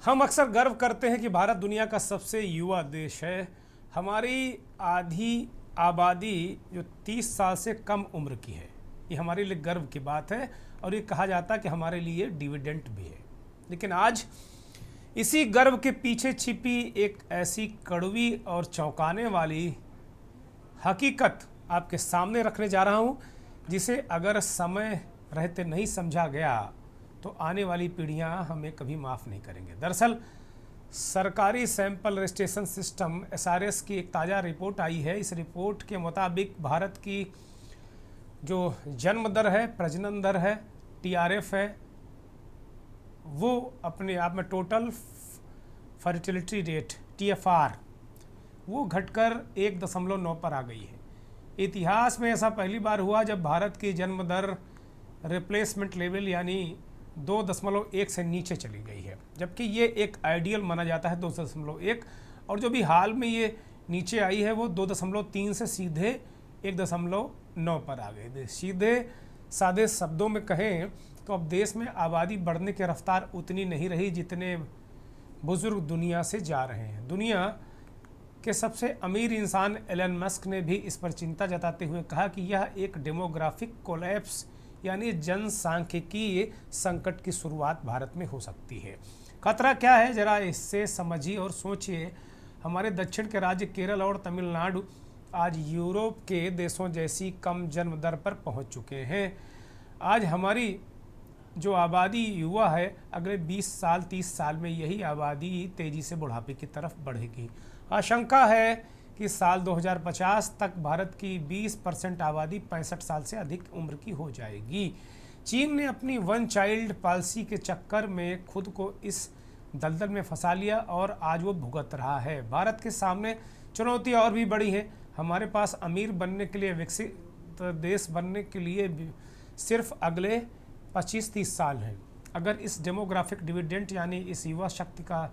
हम अक्सर गर्व करते हैं कि भारत दुनिया का सबसे युवा देश है। हमारी आधी आबादी जो 30 साल से कम उम्र की है, ये हमारे लिए गर्व की बात है और ये कहा जाता है कि हमारे लिए डिविडेंड भी है। लेकिन आज इसी गर्व के पीछे छिपी एक ऐसी कड़वी और चौंकाने वाली हकीकत आपके सामने रखने जा रहा हूँ, जिसे अगर समय रहते नहीं समझा गया तो आने वाली पीढ़ियाँ हमें कभी माफ़ नहीं करेंगे। दरअसल सरकारी सैंपल रजिस्ट्रेशन सिस्टम SRS की एक ताज़ा रिपोर्ट आई है। इस रिपोर्ट के मुताबिक भारत की जो जन्म दर है, प्रजनन दर है, TRF है, वो अपने आप में टोटल फर्टिलिटी रेट TFR वो घटकर 1.9 पर आ गई है। इतिहास में ऐसा पहली बार हुआ जब भारत की जन्म दर रिप्लेसमेंट लेवल यानी 2.1 से नीचे चली गई है, जबकि ये एक आइडियल माना जाता है 2.1। और जो भी हाल में ये नीचे आई है वो 2.3 से सीधे 1.9 पर आ गई। सीधे सादे शब्दों में कहें तो अब देश में आबादी बढ़ने की रफ्तार उतनी नहीं रही जितने बुजुर्ग दुनिया से जा रहे हैं। दुनिया के सबसे अमीर इंसान एलन मस्क ने भी इस पर चिंता जताते हुए कहा कि यह एक डेमोग्राफिक कोलैप्स यानी जनसांख्यिकीय संकट की शुरुआत भारत में हो सकती है। खतरा क्या है, जरा इससे समझिए और सोचिए। हमारे दक्षिण के राज्य केरल और तमिलनाडु आज यूरोप के देशों जैसी कम जन्म दर पर पहुंच चुके हैं। आज हमारी जो आबादी युवा है, अगले 20 साल 30 साल में यही आबादी तेज़ी से बुढ़ापे की तरफ बढ़ेगी। आशंका है कि साल 2050 तक भारत की 20% आबादी 65 साल से अधिक उम्र की हो जाएगी। चीन ने अपनी वन चाइल्ड पॉलिसी के चक्कर में खुद को इस दलदल में फंसा लिया और आज वो भुगत रहा है। भारत के सामने चुनौती और भी बड़ी है। हमारे पास अमीर बनने के लिए, विकसित देश बनने के लिए सिर्फ अगले 25-30 साल हैं। अगर इस डेमोग्राफिक डिविडेंड यानी इस युवा शक्ति का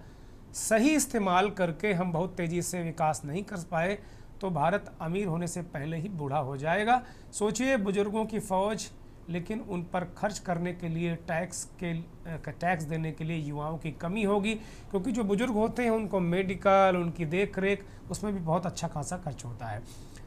सही इस्तेमाल करके हम बहुत तेज़ी से विकास नहीं कर पाए तो भारत अमीर होने से पहले ही बूढ़ा हो जाएगा। सोचिए, बुजुर्गों की फ़ौज, लेकिन उन पर खर्च करने के लिए टैक्स देने के लिए युवाओं की कमी होगी, क्योंकि जो बुजुर्ग होते हैं उनको मेडिकल, उनकी देख रेख, उसमें भी बहुत अच्छा खासा खर्च होता है।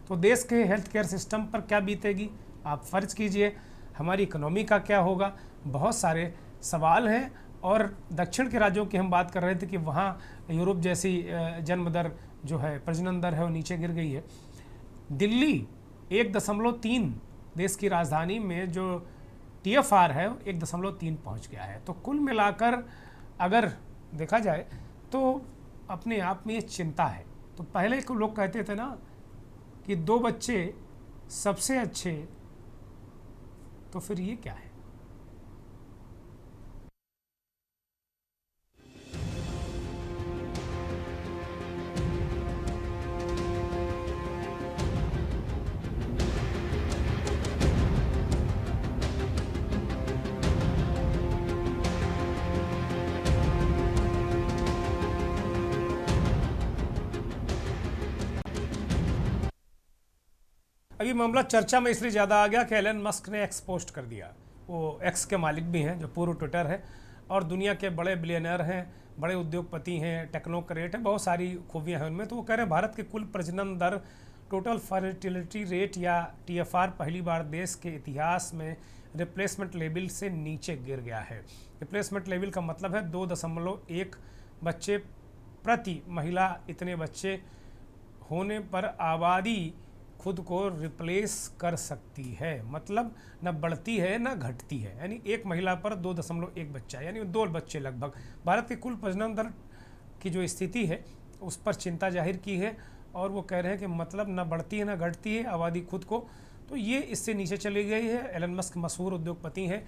तो देश के हेल्थ केयर सिस्टम पर क्या बीतेगी, आप फ़र्ज कीजिए। हमारी इकोनॉमी का क्या होगा, बहुत सारे सवाल हैं। और दक्षिण के राज्यों की हम बात कर रहे थे कि वहाँ यूरोप जैसी जन्म दर जो है, प्रजनन दर है, वो नीचे गिर गई है। दिल्ली 1.3, देश की राजधानी में जो TFR है 1.3 पहुँच गया है। तो कुल मिलाकर अगर देखा जाए तो अपने आप में ये चिंता है। तो पहले को लोग कहते थे ना कि 2 बच्चे सबसे अच्छे, तो फिर ये क्या है? अभी मामला चर्चा में इसलिए ज़्यादा आ गया कि एलन मस्क ने एक्स पोस्ट कर दिया। वो एक्स के मालिक भी हैं, जो पूर्व ट्विटर है, और दुनिया के बड़े बिलियनर हैं, बड़े उद्योगपति हैं, टेक्नोक्रेट हैं, बहुत सारी खूबियां हैं उनमें। तो वो कह रहे हैं भारत के कुल प्रजनन दर, टोटल फर्टिलिटी रेट या TFR पहली बार देश के इतिहास में रिप्लेसमेंट लेवल से नीचे गिर गया है। रिप्लेसमेंट लेवल का मतलब है 2.1 बच्चे प्रति महिला। इतने बच्चे होने पर आबादी खुद को रिप्लेस कर सकती है, मतलब न बढ़ती है न घटती है। यानी एक महिला पर 2.1 बच्चा, यानी 2 बच्चे लगभग। भारत के कुल प्रजनन दर की जो स्थिति है उस पर चिंता जाहिर की है, और वो कह रहे हैं कि मतलब न बढ़ती है न घटती है आबादी खुद को, तो ये इससे नीचे चली गई है। एलन मस्क मशहूर उद्योगपति हैं,